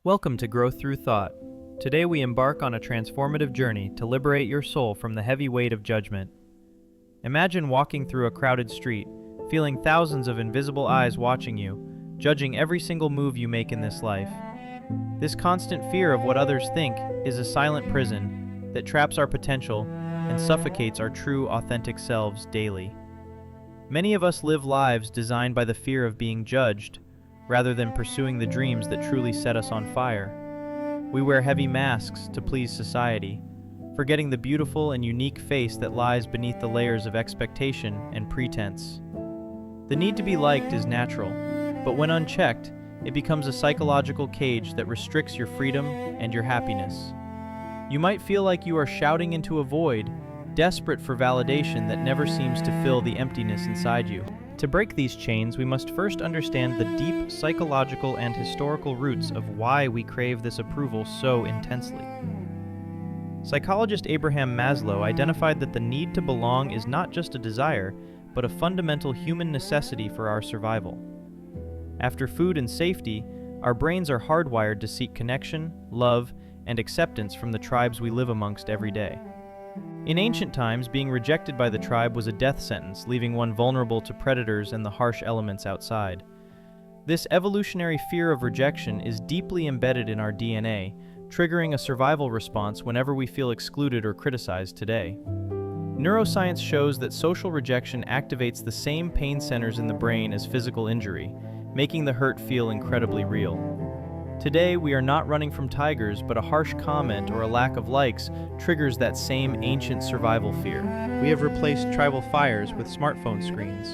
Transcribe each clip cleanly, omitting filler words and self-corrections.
Welcome to Growth Through Thought. Today we embark on a transformative journey to liberate your soul from the heavy weight of judgment. Imagine walking through a crowded street, feeling thousands of invisible eyes watching you, judging every single move you make in this life. This constant fear of what others think is a silent prison that traps our potential and suffocates our true, authentic selves daily. Many of us live lives designed by the fear of being judged, rather than pursuing the dreams that truly set us on fire. We wear heavy masks to please society, forgetting the beautiful and unique face that lies beneath the layers of expectation and pretense. The need to be liked is natural, but when unchecked, it becomes a psychological cage that restricts your freedom and your happiness. You might feel like you are shouting into a void, desperate for validation that never seems to fill the emptiness inside you. To break these chains, we must first understand the deep psychological and historical roots of why we crave this approval so intensely. Psychologist Abraham Maslow identified that the need to belong is not just a desire, but a fundamental human necessity for our survival. After food and safety, our brains are hardwired to seek connection, love, and acceptance from the tribes we live amongst every day. In ancient times, being rejected by the tribe was a death sentence, leaving one vulnerable to predators and the harsh elements outside. This evolutionary fear of rejection is deeply embedded in our DNA, triggering a survival response whenever we feel excluded or criticized today. Neuroscience shows that social rejection activates the same pain centers in the brain as physical injury, making the hurt feel incredibly real. Today, we are not running from tigers, but a harsh comment or a lack of likes triggers that same ancient survival fear. We have replaced tribal fires with smartphone screens,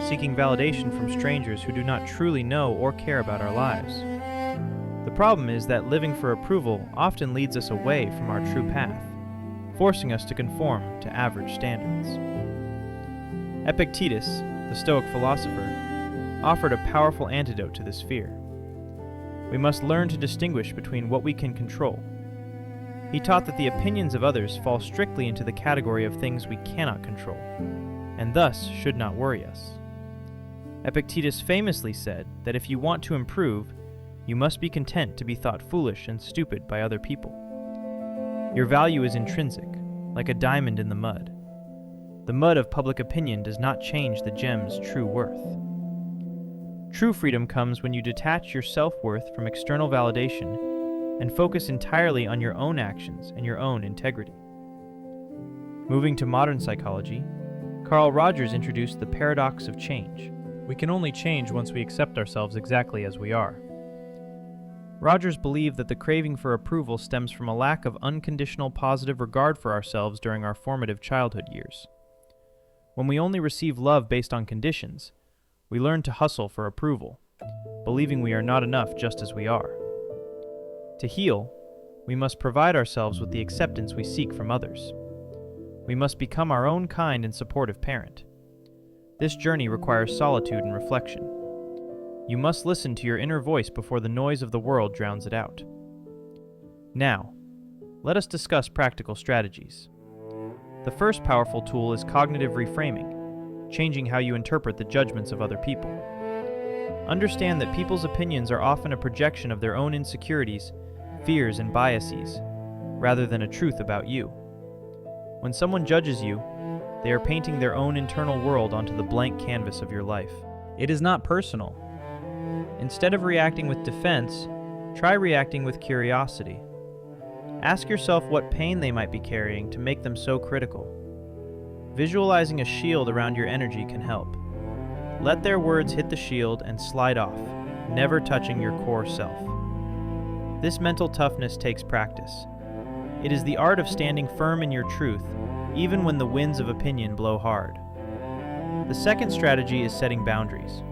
seeking validation from strangers who do not truly know or care about our lives. The problem is that living for approval often leads us away from our true path, forcing us to conform to average standards. Epictetus, the Stoic philosopher, offered a powerful antidote to this fear. We must learn to distinguish between what we can control. He taught that the opinions of others fall strictly into the category of things we cannot control, and thus should not worry us. Epictetus famously said that if you want to improve, you must be content to be thought foolish and stupid by other people. Your value is intrinsic, like a diamond in the mud. The mud of public opinion does not change the gem's true worth. True freedom comes when you detach your self-worth from external validation and focus entirely on your own actions and your own integrity. Moving to modern psychology, Carl Rogers introduced the paradox of change. We can only change once we accept ourselves exactly as we are. Rogers believed that the craving for approval stems from a lack of unconditional positive regard for ourselves during our formative childhood years. When we only receive love based on conditions, we learn to hustle for approval, believing we are not enough just as we are. To heal, we must provide ourselves with the acceptance we seek from others. We must become our own kind and supportive parent. This journey requires solitude and reflection. You must listen to your inner voice before the noise of the world drowns it out. Now, let us discuss practical strategies. The first powerful tool is cognitive reframing, changing how you interpret the judgments of other people. Understand that people's opinions are often a projection of their own insecurities, fears, and biases, rather than a truth about you. When someone judges you, they are painting their own internal world onto the blank canvas of your life. It is not personal. Instead of reacting with defense, try reacting with curiosity. Ask yourself what pain they might be carrying to make them so critical. Visualizing a shield around your energy can help. Let their words hit the shield and slide off, never touching your core self. This mental toughness takes practice. It is the art of standing firm in your truth, even when the winds of opinion blow hard. The second strategy is setting boundaries.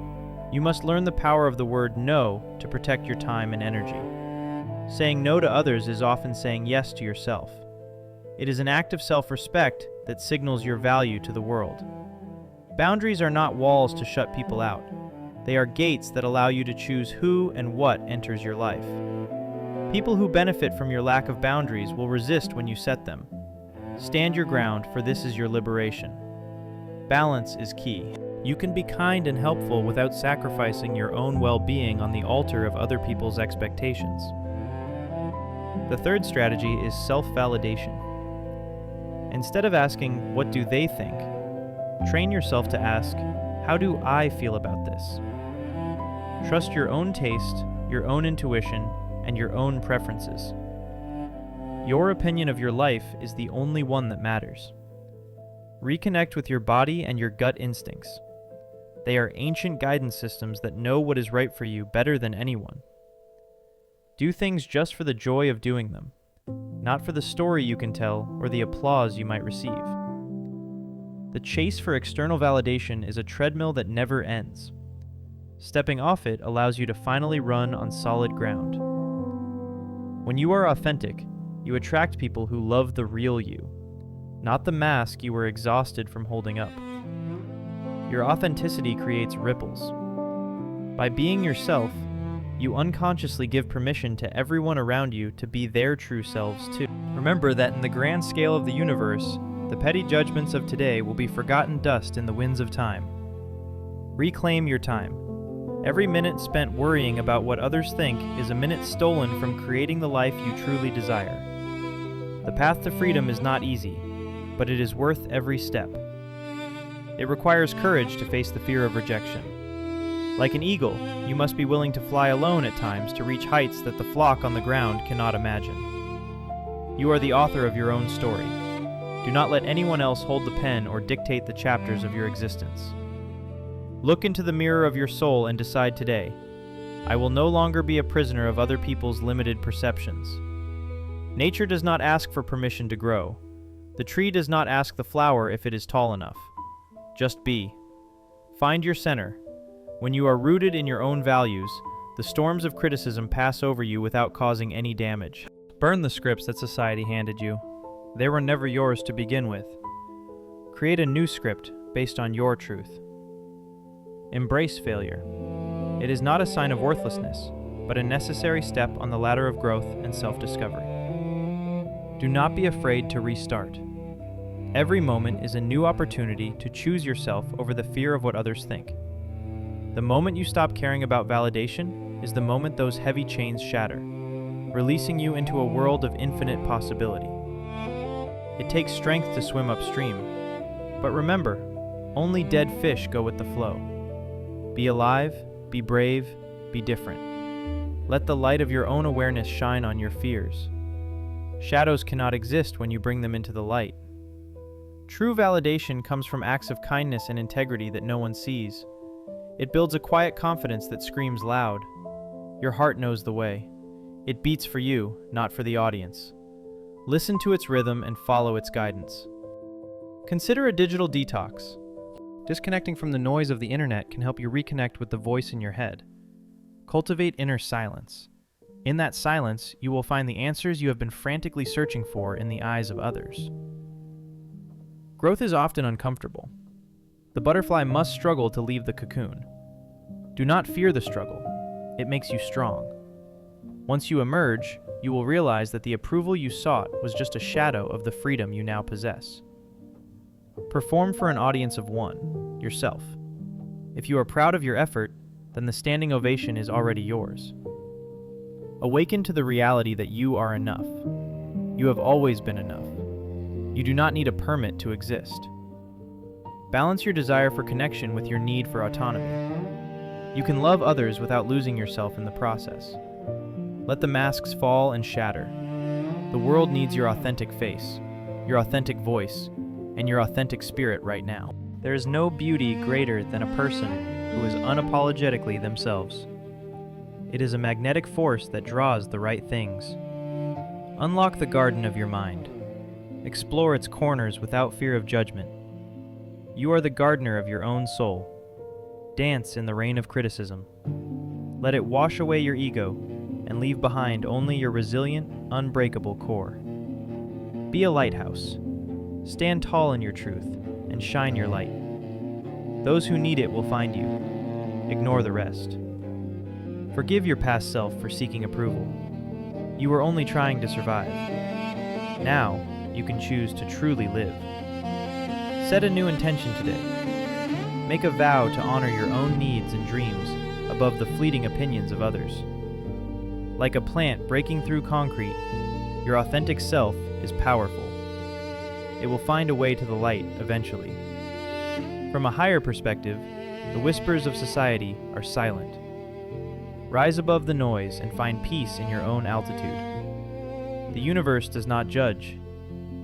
You must learn the power of the word no to protect your time and energy. Saying no to others is often saying yes to yourself. It is an act of self-respect that signals your value to the world. Boundaries are not walls to shut people out. They are gates that allow you to choose who and what enters your life. People who benefit from your lack of boundaries will resist when you set them. Stand your ground, for this is your liberation. Balance is key. You can be kind and helpful without sacrificing your own well-being on the altar of other people's expectations. The third strategy is self-validation. Instead of asking, "What do they think?" train yourself to ask, "How do I feel about this?" Trust your own taste, your own intuition, and your own preferences. Your opinion of your life is the only one that matters. Reconnect with your body and your gut instincts. They are ancient guidance systems that know what is right for you better than anyone. Do things just for the joy of doing them, not for the story you can tell or the applause you might receive. The chase for external validation is a treadmill that never ends. Stepping off it allows you to finally run on solid ground. When you are authentic, you attract people who love the real you, not the mask you were exhausted from holding up. Your authenticity creates ripples. By being yourself, you unconsciously give permission to everyone around you to be their true selves too. Remember that in the grand scale of the universe, the petty judgments of today will be forgotten dust in the winds of time. Reclaim your time. Every minute spent worrying about what others think is a minute stolen from creating the life you truly desire. The path to freedom is not easy, but it is worth every step. It requires courage to face the fear of rejection. Like an eagle, you must be willing to fly alone at times to reach heights that the flock on the ground cannot imagine. You are the author of your own story. Do not let anyone else hold the pen or dictate the chapters of your existence. Look into the mirror of your soul and decide today, "I will no longer be a prisoner of other people's limited perceptions." Nature does not ask for permission to grow. The tree does not ask the flower if it is tall enough. Just be. Find your center. When you are rooted in your own values, the storms of criticism pass over you without causing any damage. Burn the scripts that society handed you. They were never yours to begin with. Create a new script based on your truth. Embrace failure. It is not a sign of worthlessness, but a necessary step on the ladder of growth and self-discovery. Do not be afraid to restart. Every moment is a new opportunity to choose yourself over the fear of what others think. The moment you stop caring about validation is the moment those heavy chains shatter, releasing you into a world of infinite possibility. It takes strength to swim upstream, but remember, only dead fish go with the flow. Be alive, be brave, be different. Let the light of your own awareness shine on your fears. Shadows cannot exist when you bring them into the light. True validation comes from acts of kindness and integrity that no one sees. It builds a quiet confidence that screams loud. Your heart knows the way. It beats for you, not for the audience. Listen to its rhythm and follow its guidance. Consider a digital detox. Disconnecting from the noise of the internet can help you reconnect with the voice in your head. Cultivate inner silence. In that silence, you will find the answers you have been frantically searching for in the eyes of others. Growth is often uncomfortable. The butterfly must struggle to leave the cocoon. Do not fear the struggle. It makes you strong. Once you emerge, you will realize that the approval you sought was just a shadow of the freedom you now possess. Perform for an audience of one, yourself. If you are proud of your effort, then the standing ovation is already yours. Awaken to the reality that you are enough. You have always been enough. You do not need a permit to exist. Balance your desire for connection with your need for autonomy. You can love others without losing yourself in the process. Let the masks fall and shatter. The world needs your authentic face, your authentic voice, and your authentic spirit right now. There is no beauty greater than a person who is unapologetically themselves. It is a magnetic force that draws the right things. Unlock the garden of your mind. Explore its corners without fear of judgment. You are the gardener of your own soul. Dance in the rain of criticism. Let it wash away your ego and leave behind only your resilient, unbreakable core. Be a lighthouse. Stand tall in your truth and shine your light. Those who need it will find you. Ignore the rest. Forgive your past self for seeking approval. You were only trying to survive. Now, you can choose to truly live. Set a new intention today. Make a vow to honor your own needs and dreams above the fleeting opinions of others. Like a plant breaking through concrete, Your authentic self is powerful. It will find a way to the light eventually. From a higher perspective, the whispers of society are silent. Rise above the noise and find peace in your own altitude. The universe does not judge,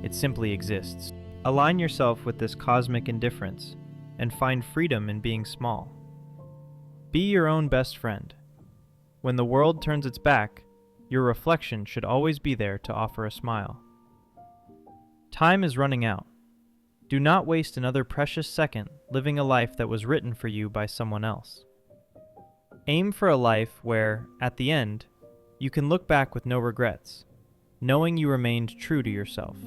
it simply exists. Align yourself with this cosmic indifference and find freedom in being small. Be your own best friend. When the world turns its back, your reflection should always be there to offer a smile. Time is running out. Do not waste another precious second living a life that was written for you by someone else. Aim for a life where, at the end, you can look back with no regrets, knowing you remained true to yourself.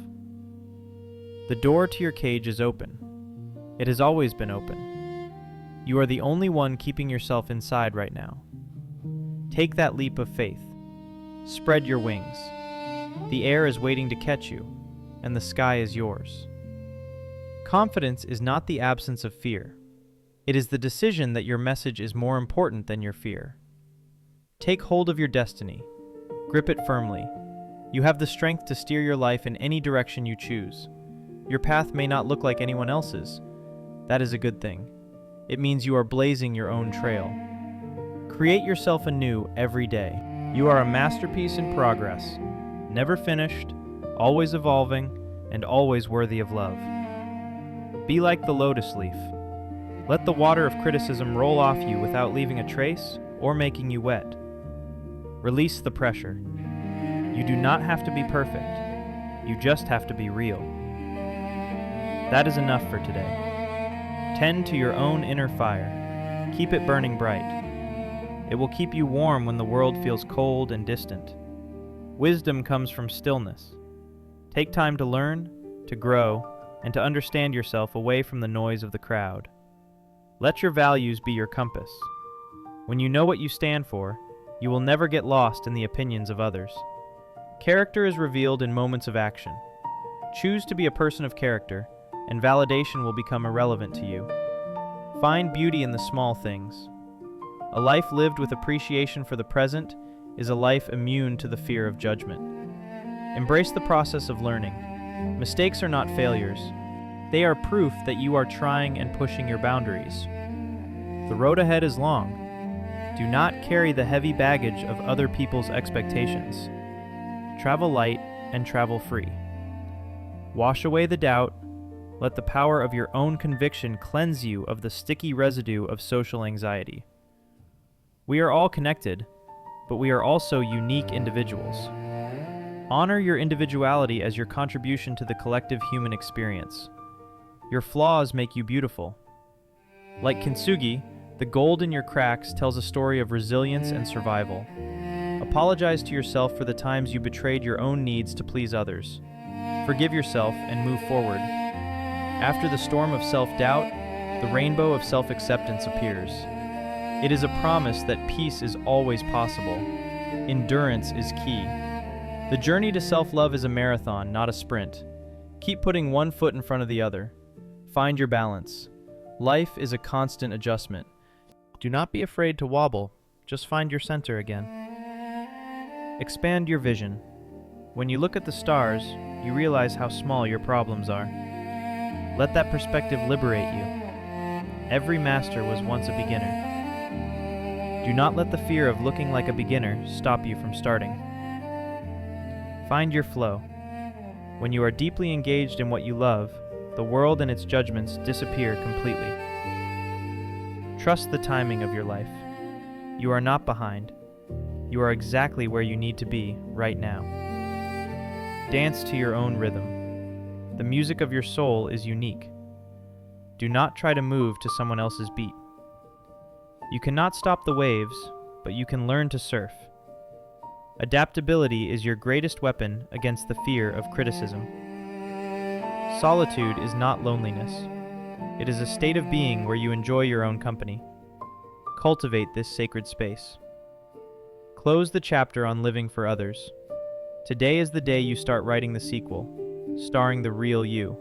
The door to your cage is open. It has always been open. You are the only one keeping yourself inside right now. Take that leap of faith. Spread your wings. The air is waiting to catch you, and the sky is yours. Confidence is not the absence of fear. It is the decision that your message is more important than your fear. Take hold of your destiny. Grip it firmly. You have the strength to steer your life in any direction you choose. Your path may not look like anyone else's. That is a good thing. It means you are blazing your own trail. Create yourself anew every day. You are a masterpiece in progress, never finished, always evolving, and always worthy of love. Be like the lotus leaf. Let the water of criticism roll off you without leaving a trace or making you wet. Release the pressure. You do not have to be perfect. You just have to be real. That is enough for today. Tend to your own inner fire. Keep it burning bright. It will keep you warm when the world feels cold and distant. Wisdom comes from stillness. Take time to learn, to grow, and to understand yourself away from the noise of the crowd. Let your values be your compass. When you know what you stand for, you will never get lost in the opinions of others. Character is revealed in moments of action. Choose to be a person of character, and validation will become irrelevant to you. Find beauty in the small things. A life lived with appreciation for the present is a life immune to the fear of judgment. Embrace the process of learning. Mistakes are not failures. They are proof that you are trying and pushing your boundaries. The road ahead is long. Do not carry the heavy baggage of other people's expectations. Travel light and travel free. Wash away the doubt. Let the power of your own conviction cleanse you of the sticky residue of social anxiety. We are all connected, but we are also unique individuals. Honor your individuality as your contribution to the collective human experience. Your flaws make you beautiful. Like Kintsugi, the gold in your cracks tells a story of resilience and survival. Apologize to yourself for the times you betrayed your own needs to please others. Forgive yourself and move forward. After the storm of self-doubt, the rainbow of self-acceptance appears. It is a promise that peace is always possible. Endurance is key. The journey to self-love is a marathon, not a sprint. Keep putting one foot in front of the other. Find your balance. Life is a constant adjustment. Do not be afraid to wobble. Just find your center again. Expand your vision. When you look at the stars, you realize how small your problems are. Let that perspective liberate you. Every master was once a beginner. Do not let the fear of looking like a beginner stop you from starting. Find your flow. When you are deeply engaged in what you love, the world and its judgments disappear completely. Trust the timing of your life. You are not behind. You are exactly where you need to be right now. Dance to your own rhythm. The music of your soul is unique. Do not try to move to someone else's beat. You cannot stop the waves, but you can learn to surf. Adaptability is your greatest weapon against the fear of criticism. Solitude is not loneliness. It is a state of being where you enjoy your own company. Cultivate this sacred space. Close the chapter on living for others. Today is the day you start writing the sequel, starring the real you.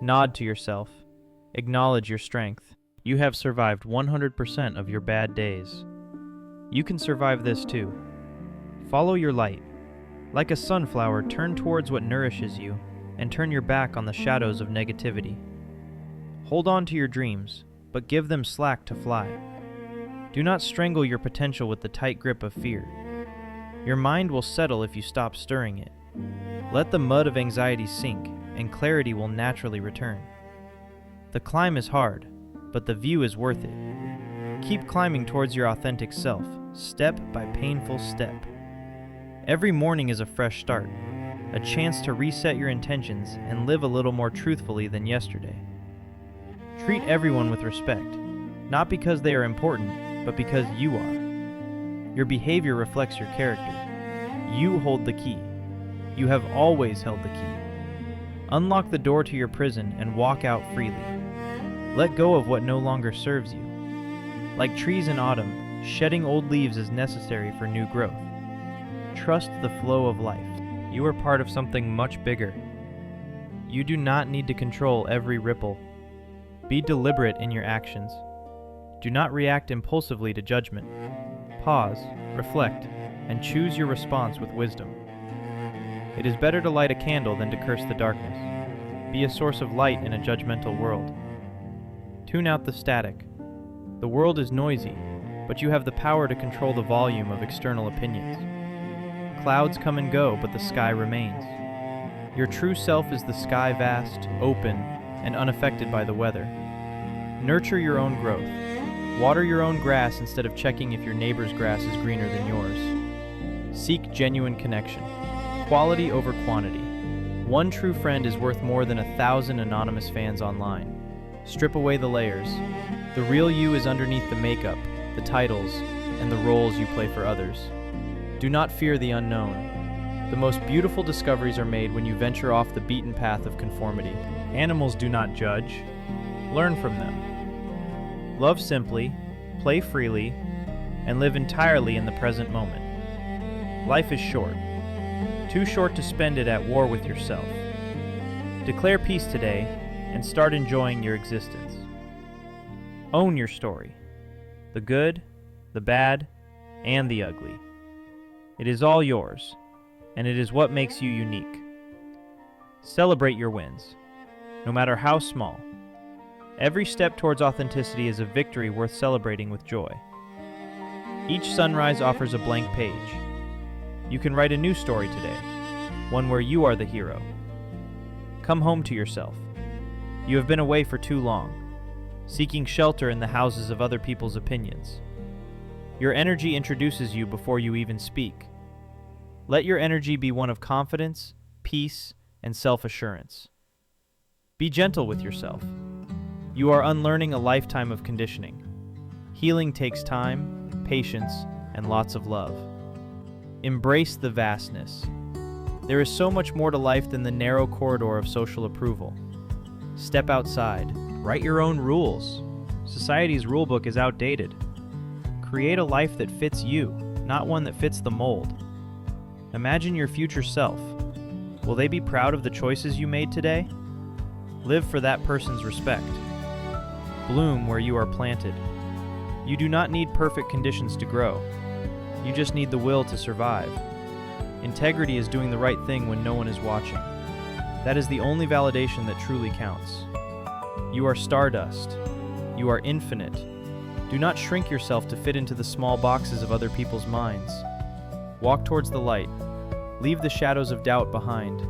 Nod to yourself. Acknowledge your strength. You have survived 100% of your bad days. You can survive this too. Follow your light. Like a sunflower, turn towards what nourishes you and turn your back on the shadows of negativity. Hold on to your dreams, but give them slack to fly. Do not strangle your potential with the tight grip of fear. Your mind will settle if you stop stirring it. Let the mud of anxiety sink, and clarity will naturally return. The climb is hard, but the view is worth it. Keep climbing towards your authentic self, step by painful step. Every morning is a fresh start, a chance to reset your intentions and live a little more truthfully than yesterday. Treat everyone with respect, not because they are important, but because you are. Your behavior reflects your character. You hold the key. You have always held the key. Unlock the door to your prison and walk out freely. Let go of what no longer serves you. Like trees in autumn, shedding old leaves is necessary for new growth. Trust the flow of life. You are part of something much bigger. You do not need to control every ripple. Be deliberate in your actions. Do not react impulsively to judgment. Pause, reflect, and choose your response with wisdom. It is better to light a candle than to curse the darkness. Be a source of light in a judgmental world. Tune out the static. The world is noisy, but you have the power to control the volume of external opinions. Clouds come and go, but the sky remains. Your true self is the sky, vast, open, and unaffected by the weather. Nurture your own growth. Water your own grass instead of checking if your neighbor's grass is greener than yours. Seek genuine connection. Quality over quantity. One true friend is worth more than 1,000 anonymous fans online. Strip away the layers. The real you is underneath the makeup, the titles, and the roles you play for others. Do not fear the unknown. The most beautiful discoveries are made when you venture off the beaten path of conformity. Animals do not judge. Learn from them. Love simply, play freely, and live entirely in the present moment. Life is short. Too short to spend it at war with yourself. Declare peace today and start enjoying your existence. Own your story. The good, the bad, and the ugly. It is all yours, and it is what makes you unique. Celebrate your wins, no matter how small. Every step towards authenticity is a victory worth celebrating with joy. Each sunrise offers a blank page. You can write a new story today, one where you are the hero. Come home to yourself. You have been away for too long, seeking shelter in the houses of other people's opinions. Your energy introduces you before you even speak. Let your energy be one of confidence, peace, and self-assurance. Be gentle with yourself. You are unlearning a lifetime of conditioning. Healing takes time, patience, and lots of love. Embrace the vastness. There is so much more to life than the narrow corridor of social approval. Step outside. Write your own rules. Society's rulebook is outdated. Create a life that fits you, not one that fits the mold. Imagine your future self. Will they be proud of the choices you made today? Live for that person's respect. Bloom where you are planted. You do not need perfect conditions to grow. You just need the will to survive. Integrity is doing the right thing when no one is watching. That is the only validation that truly counts. You are stardust. You are infinite. Do not shrink yourself to fit into the small boxes of other people's minds. Walk towards the light. Leave the shadows of doubt behind.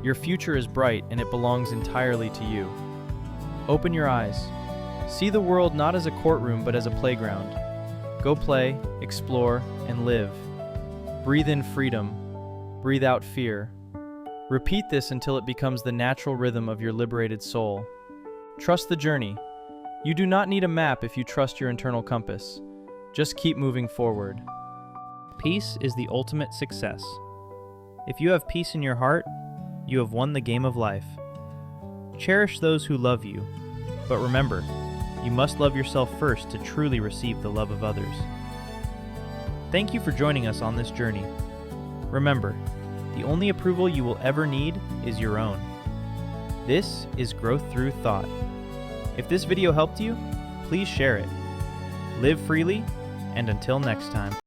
Your future is bright and it belongs entirely to you. Open your eyes. See the world not as a courtroom but as a playground. Go play, explore, and live. Breathe in freedom. Breathe out fear. Repeat this until it becomes the natural rhythm of your liberated soul. Trust the journey. You do not need a map if you trust your internal compass. Just keep moving forward. Peace is the ultimate success. If you have peace in your heart, you have won the game of life. Cherish those who love you, but remember, you must love yourself first to truly receive the love of others. Thank you for joining us on this journey. Remember, the only approval you will ever need is your own. This is growth through thought. If this video helped you, please share it. Live freely, and until next time.